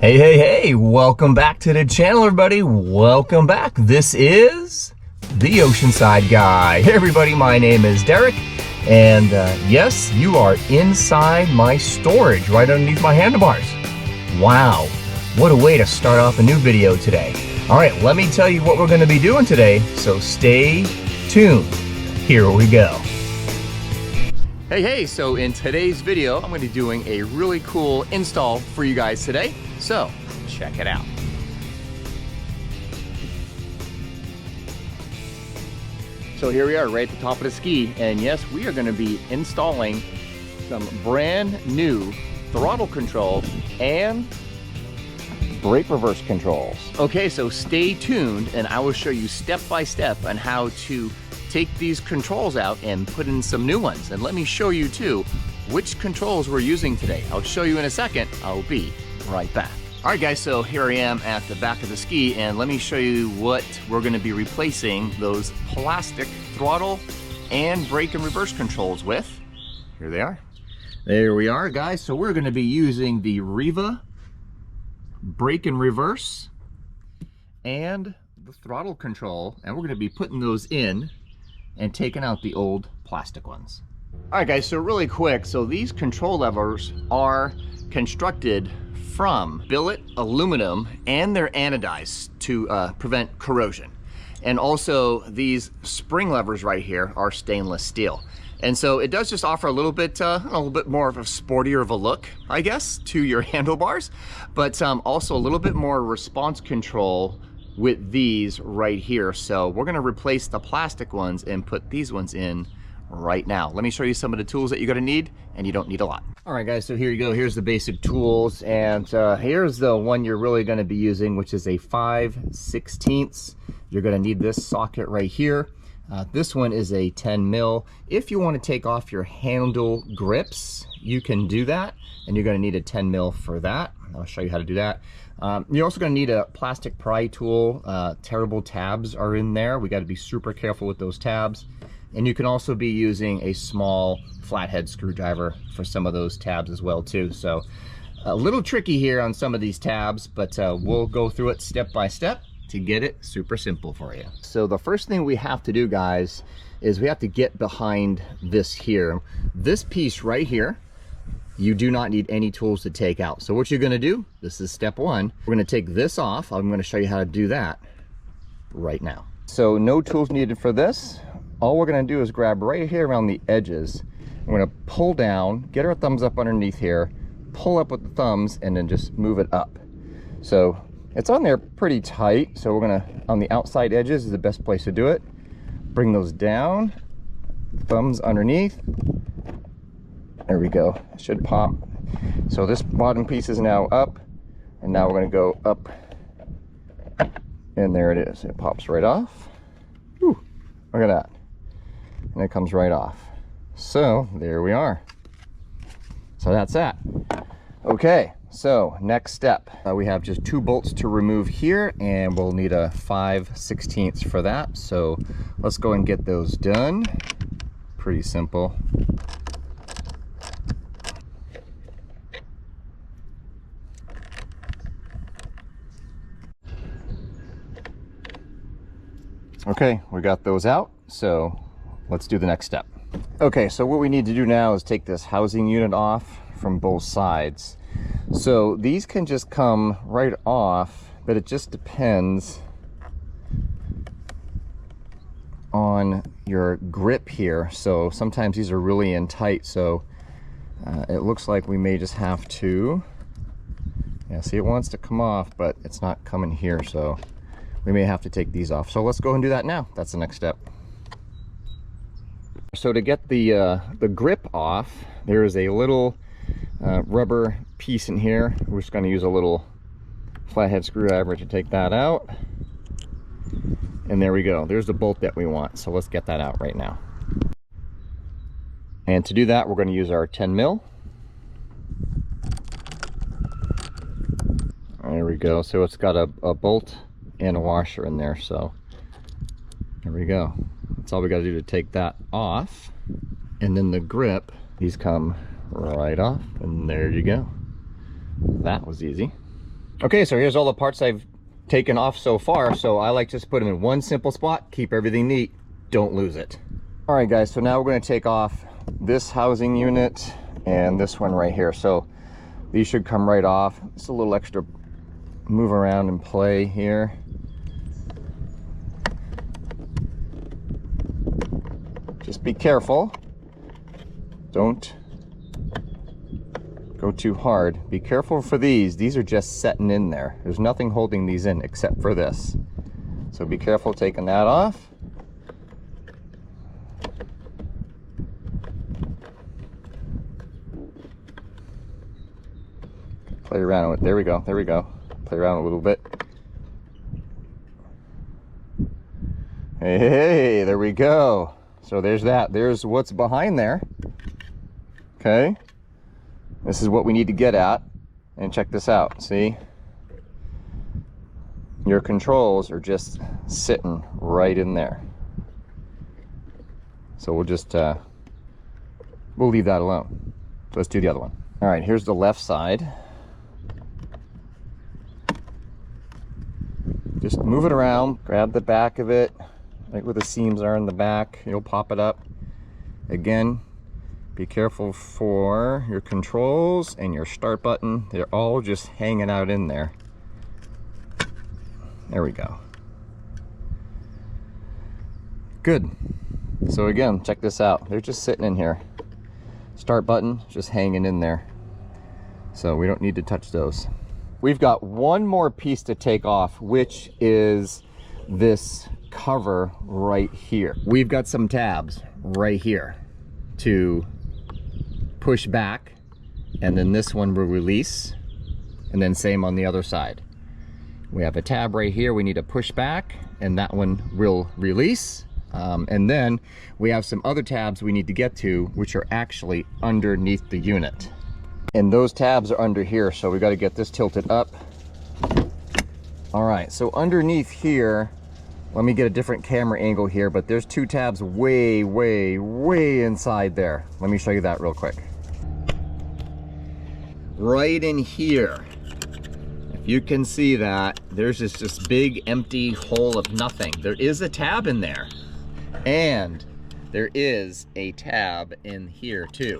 Hey, welcome back to the channel, everybody. Welcome back. This is the Oceanside Guy. Hey, everybody, my name is Derek, and yes, you are inside my storage right underneath my handlebars. Wow, what a way to start off a new video today. All right, let me tell you what we're going to be doing today, so stay tuned. Here we go. Hey, so in today's video, I'm going to be doing a really cool install for you guys today. So, check it out. So here we are right at the top of the ski, and yes, we are going to be installing some brand new throttle control and brake reverse controls. Okay, so stay tuned and I will show you step by step on how to take these controls out and put in some new ones. And let me show you too which controls we're using today. I'll show you in a second. I'll be right back. All right guys, so here I am at the back of the ski, and let me show you what we're going to be replacing those plastic throttle and brake and reverse controls with. Here they are. There we are, guys. So we're going to be using the RIVA brake and reverse and the throttle control, and we're going to be putting those in and taking out the old plastic ones. All right guys, so really quick, so these control levers are constructed from billet aluminum, and they're anodized to prevent corrosion. And also these spring levers right here are stainless steel. And so it does just offer a little bit more of a sportier of a look, I guess, to your handlebars, but also a little bit more response control with these right here. So we're gonna replace the plastic ones and put these ones in right now. Let me show you some of the tools that you're gonna need, and you don't need a lot. All right guys, so here you go. Here's the basic tools, and here's the one you're really gonna be using, which is a 5/16. You're gonna need this socket right here. This one is a 10 mil. If you want to take off your handle grips, you can do that, and you're gonna need a 10 mil for that. I'll show you how to do that. You're also going to need a plastic pry tool. Terrible tabs are in there. We got to be super careful with those tabs. And you can also be using a small flathead screwdriver for some of those tabs as well too. So a little tricky here on some of these tabs, but we'll go through it step by step to get it super simple for you. So the first thing we have to do, guys, is we have to get behind this here. This piece right here, you do not need any tools to take out. So what you're gonna do, this is step one, we're gonna take this off. I'm gonna show you how to do that right now. So no tools needed for this. All we're gonna do is grab right here around the edges. We're gonna pull down, get our thumbs up underneath here, pull up with the thumbs, and then just move it up. So it's on there pretty tight. So we're gonna, on the outside edges is the best place to do it. Bring those down, thumbs underneath. There we go, it should pop. So this bottom piece is now up, and now we're gonna go up, and there it is. It pops right off. Whew, look at that. And it comes right off. So there we are. So that's that. Okay, so next step. We have just 2 bolts to remove here, and we'll need a 5/16 for that. So let's go and get those done. Pretty simple. Okay, we got those out, so let's do the next step. Okay, so what we need to do now is take this housing unit off from both sides. So these can just come right off, but it just depends on your grip here. So sometimes these are really in tight, so it looks like we may just have to, yeah, see, it wants to come off, but it's not coming here, so we may have to take these off. So let's go and do that now. That's the next step. So to get the grip off, there is a little rubber piece in here. We're just going to use a little flathead screwdriver to take that out. And there we go. There's the bolt that we want. So let's get that out right now. And to do that, we're going to use our 10 mil. There we go. So it's got a bolt and a washer in there, so there we go. That's all we got to do to take that off. And then the grip, these come right off, and there you go. That was easy. Okay, so here's all the parts I've taken off so far. So I like to just put them in one simple spot, keep everything neat, don't lose it. All right guys, so now we're going to take off this housing unit and this one right here. So these should come right off. Just a little extra move around and play here. Just be careful. Don't go too hard. Be careful for these. These are just setting in there. There's nothing holding these in except for this. So be careful taking that off. Play around with it. There we go. There we go. Play around a little bit. Hey, there we go. So there's that. There's what's behind there. Okay. This is what we need to get at. And check this out. See? Your controls are just sitting right in there. So we'll just, we'll leave that alone. So let's do the other one. All right, here's the left side. Just move it around, grab the back of it, right where the seams are in the back. You'll pop it up. Again, be careful for your controls and your start button. They're all just hanging out in there. There we go. Good. So again, check this out. They're just sitting in here. Start button, just hanging in there. So we don't need to touch those. We've got one more piece to take off, which is this cover right here. We've got some tabs right here to push back, and then this one will release, and then same on the other side. We have a tab right here we need to push back, and that one will release. And then we have some other tabs we need to get to, which are actually underneath the unit. And those tabs are under here, so we got to get this tilted up. All right, so underneath here, let me get a different camera angle here, but there's two tabs way, way, way inside there. Let me show you that real quick. Right in here, if you can see that, there's just this big empty hole of nothing. There is a tab in there, and there is a tab in here too.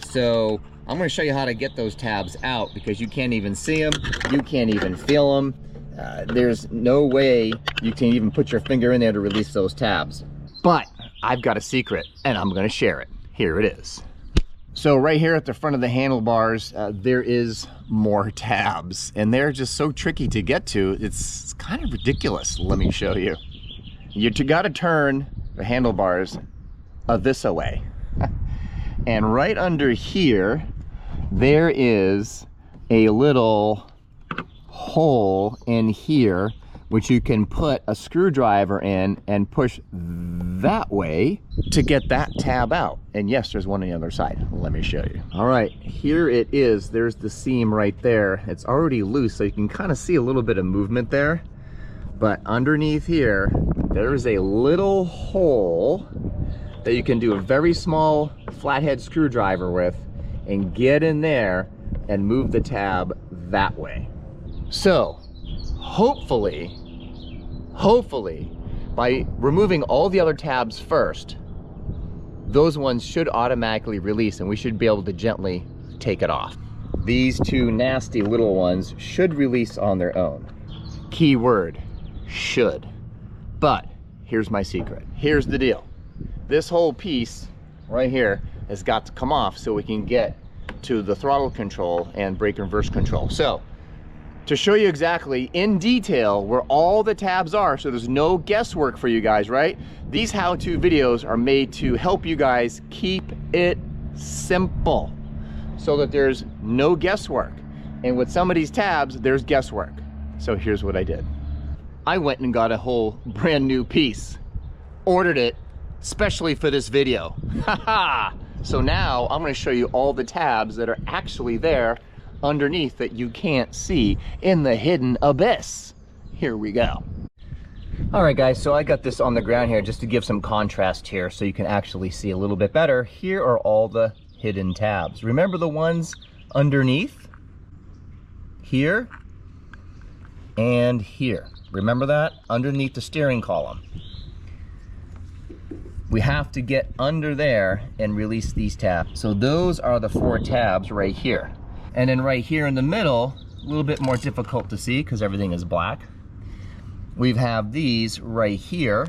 So I'm going to show you how to get those tabs out, because you can't even see them, you can't even feel them. There's no way you can even put your finger in there to release those tabs. But I've got a secret, and I'm going to share it. Here it is. So right here at the front of the handlebars, there is more tabs, and they're just so tricky to get to. It's kind of ridiculous. Let me show you. You got to turn the handlebars this-a-way. And right under here, there is a little hole in here, which you can put a screwdriver in and push that way to get that tab out. And yes, there's one on the other side. Let me show you. All right, here it is. There's the seam right there. It's already loose, so you can kind of see a little bit of movement there. But underneath here, there's a little hole that you can do a very small flathead screwdriver with and get in there and move the tab that way. So hopefully by removing all the other tabs first, those ones should automatically release, and we should be able to gently take it off. These two nasty little ones should release on their own. Key word, should. But here's my secret. Here's the deal. This whole piece right here has got to come off so we can get to the throttle control and brake reverse control. So to show you exactly in detail where all the tabs are, so there's no guesswork for you guys, right? These how-to videos are made to help you guys keep it simple so that there's no guesswork. And with some of these tabs, there's guesswork. So here's what I did. I went and got a whole brand new piece, ordered it especially for this video. So now I'm going to show you all the tabs that are actually there underneath that you can't see in the hidden abyss. Here we go. All right guys, so I got this on the ground here just to give some contrast here so you can actually see a little bit better. Here are all the hidden tabs. Remember the ones underneath here? and here. Remember that? Underneath the steering column. We have to get under there and release these tabs. So those are the 4 tabs right here. And then right here in the middle, a little bit more difficult to see because everything is black. We have these right here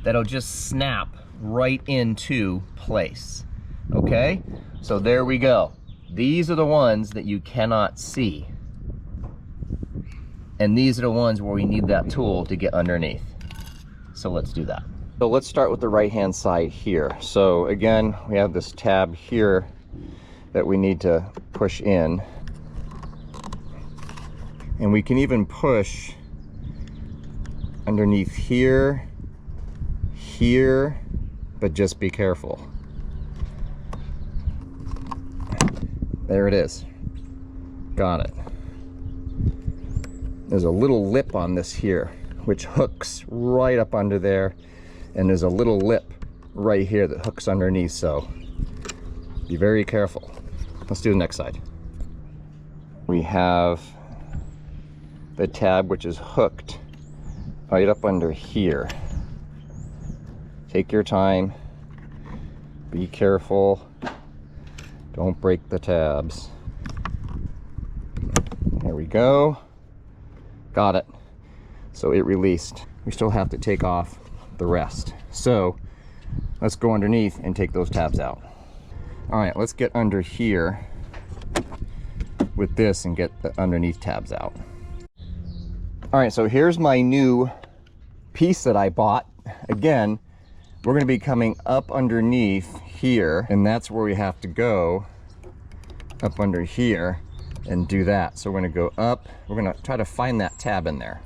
that'll just snap right into place. Okay? So there we go. These are the ones that you cannot see. And these are the ones where we need that tool to get underneath. So let's do that. So let's start with the right-hand side here. So again, we have this tab here that we need to push in. And we can even push underneath here, here, but just be careful. There it is. Got it. There's a little lip on this here, which hooks right up under there. And there's a little lip right here that hooks underneath, so be very careful. Let's do the next side. We have the tab which is hooked right up under here. Take your time, be careful, don't break the tabs. There we go, got it. So it released. We still have to take off the rest. So let's go underneath and take those tabs out. All right, let's get under here with this and get the underneath tabs out. All right, so here's my new piece that I bought. Again, we're going to be coming up underneath here, and that's where we have to go, up under here, and do that. So we're going to go up. We're going to try to find that tab in there.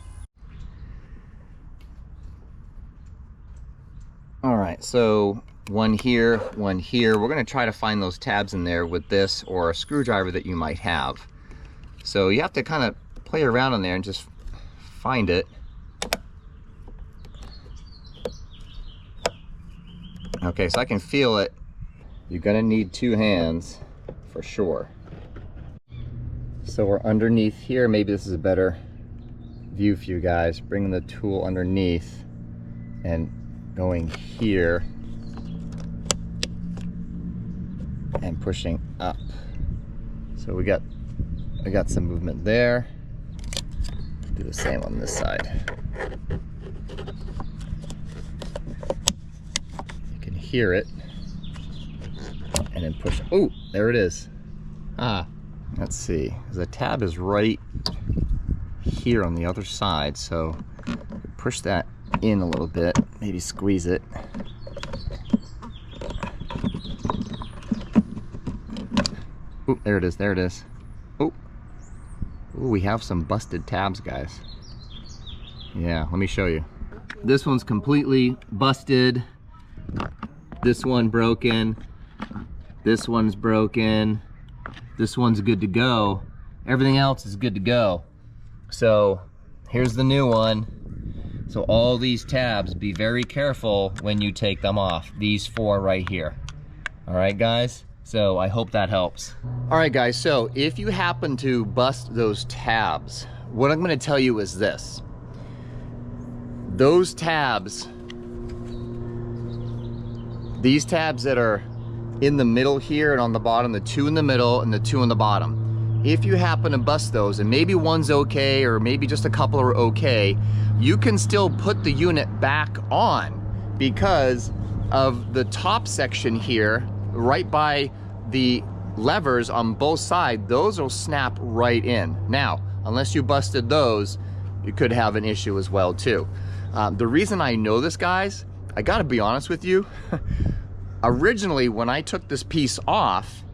All right, so one here, one here. We're going to try to find those tabs in there with this or a screwdriver that you might have. So you have to kind of play around in there and just find it. Okay, so I can feel it. You're going to need 2 hands for sure. So we're underneath here. Maybe this is a better view for you guys. Bring the tool underneath and going here and pushing up. So I got some movement there. Do the same on this side. You can hear it and then push. Oh, there it is. Let's see, the tab is right here on the other side, so push that in a little bit, maybe squeeze it. Oh, there it is, there it is. Oh, we have some busted tabs, guys. Yeah, let me show you. This one's completely busted. This one broken. This one's broken. This one's good to go. Everything else is good to go. So here's the new one. So all these tabs, be very careful when you take them off. These 4 right here. All right, guys? So I hope that helps. All right, guys, so if you happen to bust those tabs, what I'm gonna tell you is this. Those tabs, these tabs that are in the middle here and on the bottom, the 2 in the middle and the 2 on the bottom, if you happen to bust those, and maybe one's okay or maybe just a couple are okay, you can still put the unit back on because of the top section here, right by the levers on both sides. Those will snap right in. Now, unless you busted those, you could have an issue as well too. The reason I know this, guys, I gotta be honest with you, originally when I took this piece off,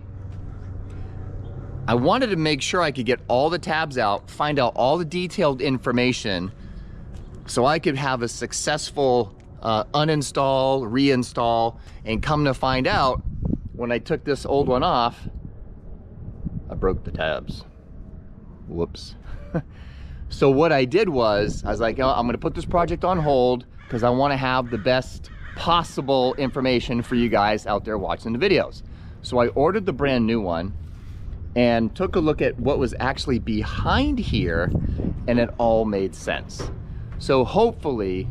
I wanted to make sure I could get all the tabs out, find out all the detailed information so I could have a successful uninstall, reinstall, and come to find out, when I took this old one off, I broke the tabs. Whoops. So what I did was, I was like, oh, I'm gonna put this project on hold because I wanna have the best possible information for you guys out there watching the videos. So I ordered the brand new one, and took a look at what was actually behind here, and it all made sense. So hopefully,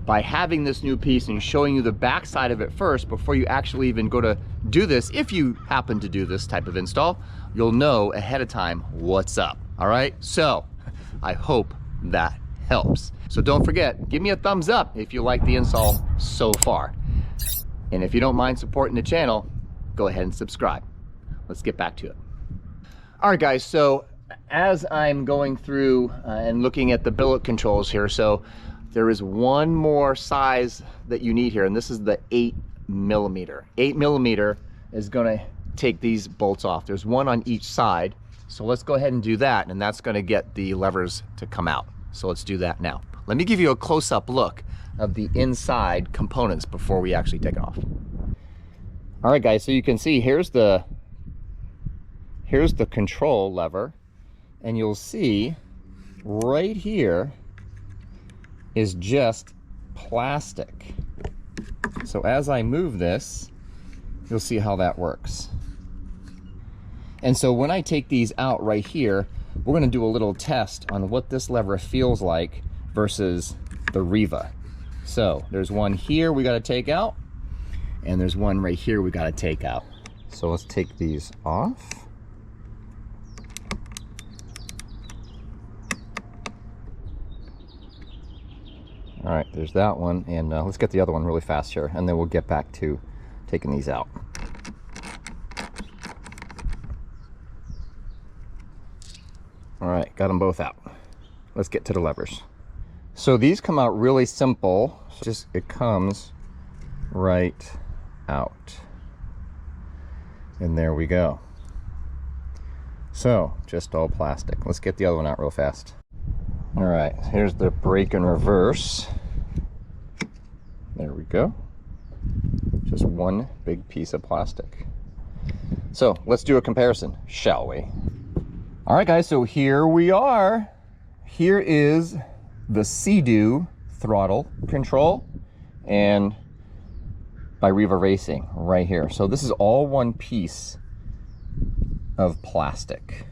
by having this new piece and showing you the back side of it first before you actually even go to do this, if you happen to do this type of install, you'll know ahead of time what's up. All right, so I hope that helps. So don't forget, give me a thumbs up if you like the install so far. And if you don't mind supporting the channel, go ahead and subscribe. Let's get back to it. All right, guys, so as I'm going through and looking at the billet controls here, so there is one more size that you need here, and this is the 8mm. 8mm is gonna take these bolts off. There's one on each side. So let's go ahead and do that, and that's gonna get the levers to come out. So let's do that now. Let me give you a close-up look of the inside components before we actually take it off. All right, guys, so you can see here's the control lever, and you'll see right here is just plastic. So as I move this, you'll see how that works. And so when I take these out right here, we're gonna do a little test on what this lever feels like versus the RIVA. So there's one here we gotta take out, and there's one right here we gotta take out. So let's take these off. All right, there's that one, and let's get the other one really fast here, and then we'll get back to taking these out. All right, got them both out. Let's get to the levers. So these come out really simple. Just, it comes right out. And there we go. So, just all plastic. Let's get the other one out real fast. All right, here's the brake and reverse. There we go. Just one big piece of plastic. So let's do a comparison, shall we? All right, guys, so here we are. Here is the Sea-Doo throttle control and by RIVA Racing right here. So this is all one piece of plastic.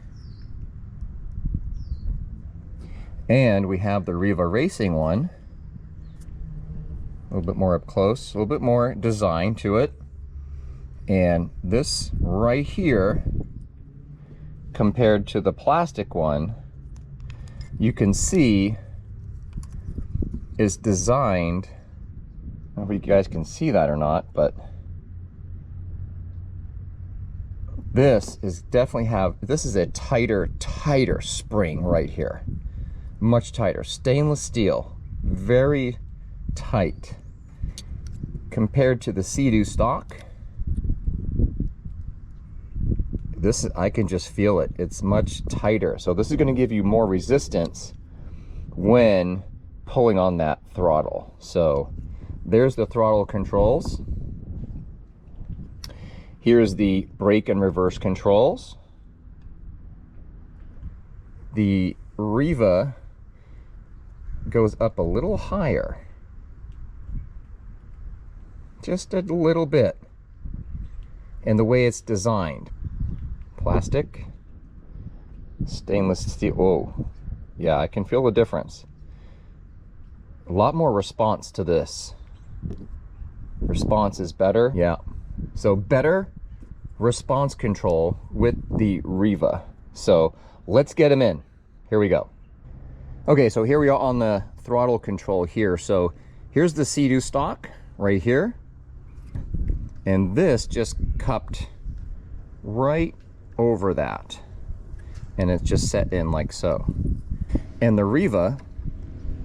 And we have the RIVA Racing one, a little bit more up close, a little bit more design to it. And this right here, compared to the plastic one, you can see is designed, I don't know if you guys can see that or not, but this is definitely this is a tighter spring right here. Much tighter. Stainless steel, very tight. Compared to the Sea-Doo stock, this, I can just feel it. It's much tighter. So this is going to give you more resistance when pulling on that throttle. So there's the throttle controls. Here's the brake and reverse controls. The RIVA goes up a little higher. Just a little bit. And the way it's designed. Plastic, stainless steel. Oh, yeah, I can feel the difference. A lot more response to this. Response is better. Yeah. So better response control with the RIVA. So let's get them in. Here we go. Okay, so here we are on the throttle control here. So here's the Sea-Doo stock right here. And this just cupped right over that. And it's just set in like so. And the RIVA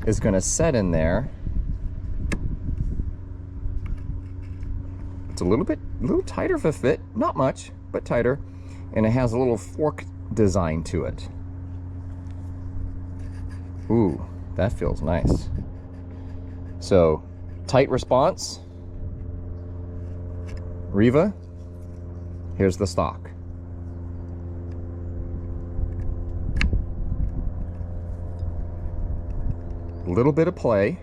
is going to set in there. It's a little tighter of a fit, not much, but tighter. And it has a little fork design to it. Ooh, that feels nice. So, tight response. RIVA. Here's the stock. A little bit of play.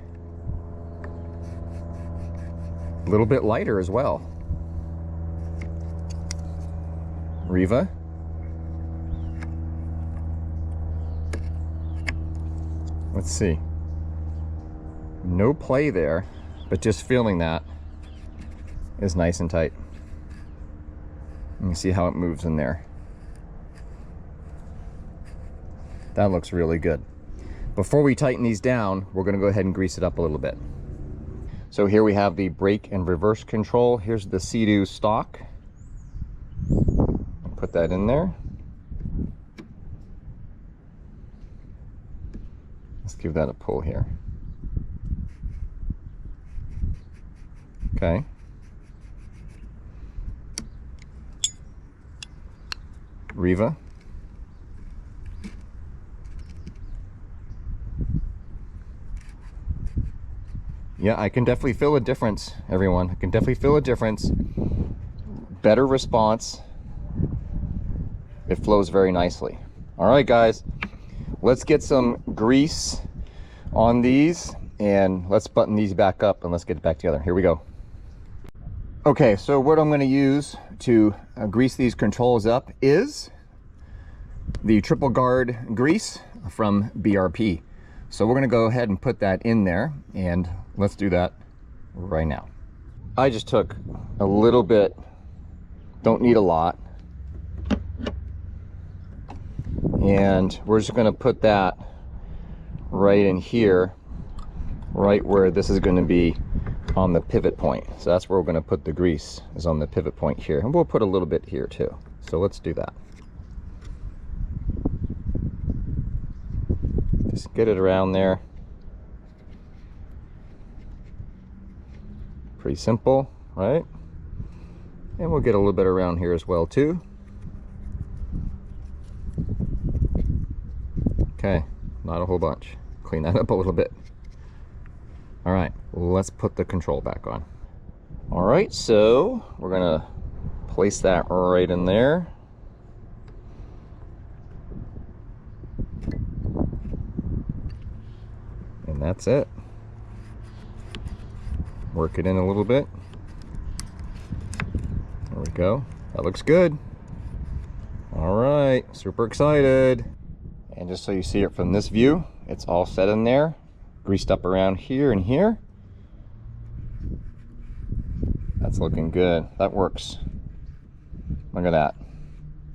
A little bit lighter as well. RIVA. Let's see. No play there, but just feeling that is nice and tight. You can see how it moves in there. That looks really good. Before we tighten these down, we're going to go ahead and grease it up a little bit. So here we have the brake and reverse control. Here's the Sea-Doo stock. Put that in there. Let's give that a pull here. Okay. RIVA. Yeah, I can definitely feel a difference, everyone. I can definitely feel a difference. Better response. It flows very nicely. All right, guys, let's get some grease on these and let's button these back up and let's get it back together. Here we go. Okay, so what I'm going to use to grease these controls up is the triple guard grease from BRP. So we're going to go ahead and put that in there, and let's do that right now. I just took a little bit, don't need a lot, and we're just going to put that right in here, right where this is going to be on the pivot point. So that's where we're going to put the grease, is on the pivot point here, and we'll put a little bit here too. So let's do that. Just get it around there. Pretty simple, right? And we'll get a little bit around here as well too. Okay, not a whole bunch. Clean that up a little bit. All right, let's put the control back on. All right, so we're gonna place that right in there. And that's it. Work it in a little bit. There we go. That looks good. All right, super excited. And just so you see it from this view, it's all set in there, greased up around here and here. That's looking good. That works. Look at that.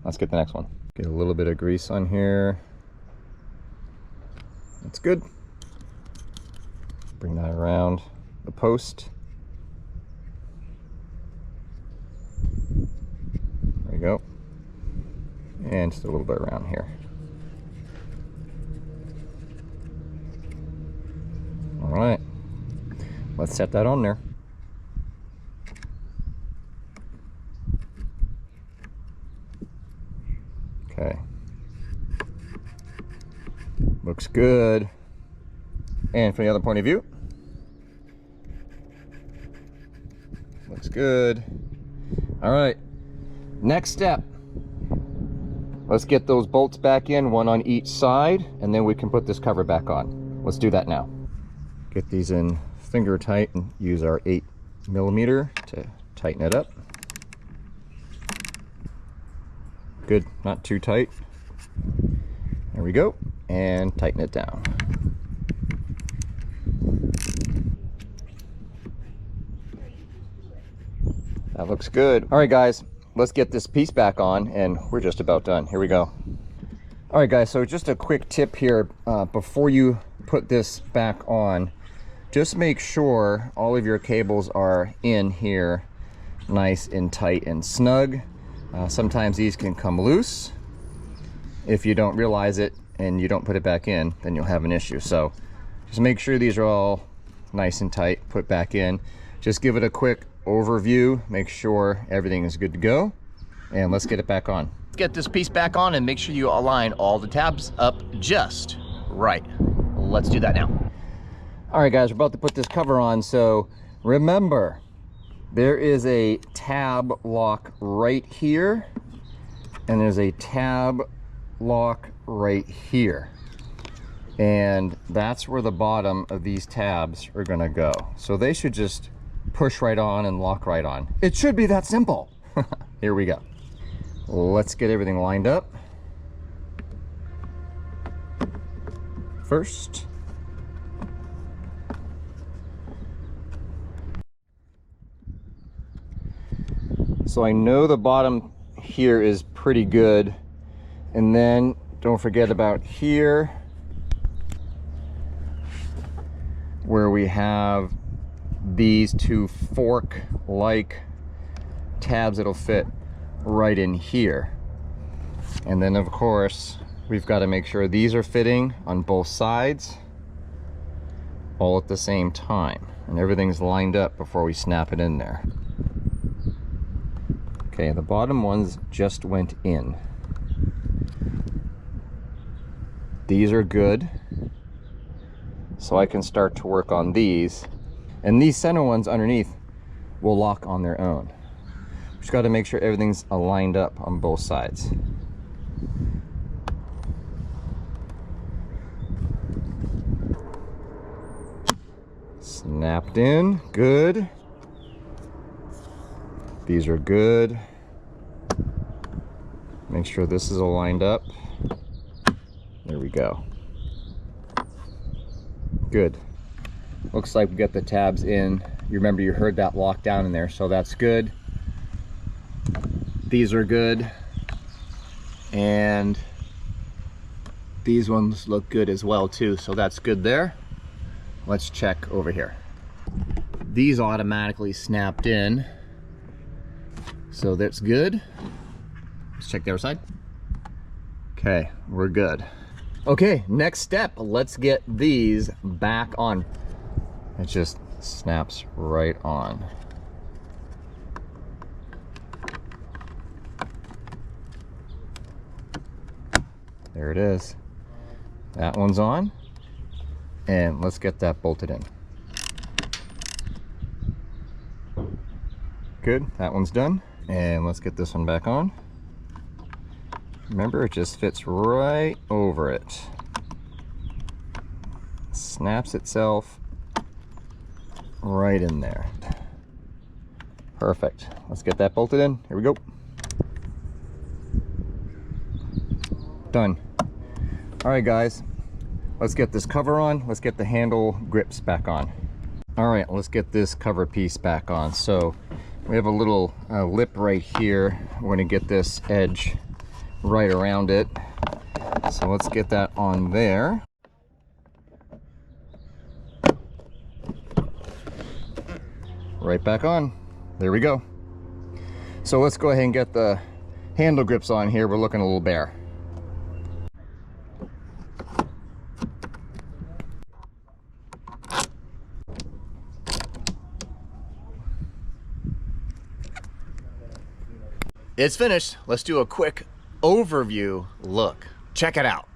Let's get the next one. Get a little bit of grease on here. That's good. Bring that around the post. There you go. And just a little bit around here. All right, let's set that on there. Okay. Looks good. And from the other point of view, looks good. All right, next step. Let's get those bolts back in, one on each side, and then we can put this cover back on. Let's do that now. Get these in finger tight and use our 8mm to tighten it up. Good, not too tight. There we go, and tighten it down. That looks good. All right, guys, let's get this piece back on, and we're just about done. Here we go. All right, guys, so just a quick tip here. Before you put this back on, just make sure all of your cables are in here nice and tight and snug. Sometimes these can come loose. If you don't realize it and you don't put it back in, then you'll have an issue. So just make sure these are all nice and tight, put back in. Just give it a quick overview, make sure everything is good to go, and let's get it back on. Get this piece back on and make sure you align all the tabs up just right. Let's do that now. All right, guys, we're about to put this cover on. So remember, there is a tab lock right here, and there's a tab lock right here. And that's where the bottom of these tabs are gonna go. So they should just push right on and lock right on. It should be that simple. Here we go. Let's get everything lined up. First, So I know the bottom here is pretty good. And then don't forget about here, where we have these two fork-like tabs that'll fit right in here. And then of course, we've got to make sure these are fitting on both sides all at the same time. And everything's lined up before we snap it in there. Okay, the bottom ones just went in. These are good. So I can start to work on these. And these center ones underneath will lock on their own. Just got to make sure everything's aligned up on both sides. Snapped in, good. These are good. Make sure this is aligned up. There we go. Good. Looks like we got the tabs in. You remember you heard that lock down in there, so that's good. These are good. And these ones look good as well too, so that's good there. Let's check over here. These automatically snapped in, so that's good. Let's check the other side. Okay, we're good. Okay, next step, let's get these back on. It just snaps right on. There it is. That one's on. And let's get that bolted in. Good, that one's done. And let's get this one back on. Remember, it just fits right over it. Snaps itself right in there. Perfect. Let's get that bolted in. Here we go. Done. All right, guys. Let's get this cover on. Let's get the handle grips back on. All right, let's get this cover piece back on. So we have a little lip right here. We're going to get this edge right around it. So let's get that on there. Right back on. There we go. So let's go ahead and get the handle grips on here. We're looking a little bare. It's finished. Let's do a quick overview look. Check it out.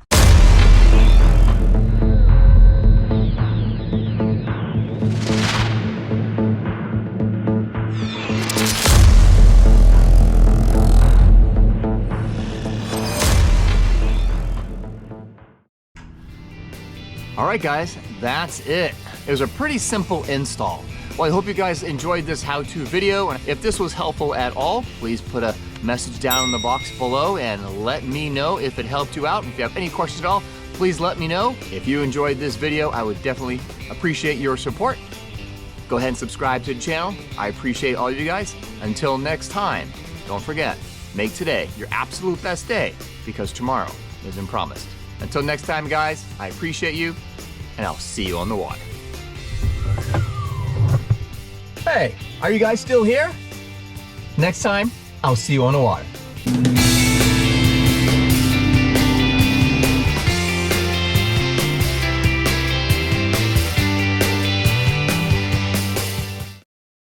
All right, guys, that's it. It was a pretty simple install. Well, I hope you guys enjoyed this how-to video. And if this was helpful at all, please put a message down in the box below and let me know if it helped you out. If you have any questions at all, please let me know. If you enjoyed this video, I would definitely appreciate your support. Go ahead and subscribe to the channel. I appreciate all of you guys. Until next time, don't forget, make today your absolute best day because tomorrow isn't promised. Until next time, guys, I appreciate you, and I'll see you on the water. Hey, are you guys still here? Next time, I'll see you on the water.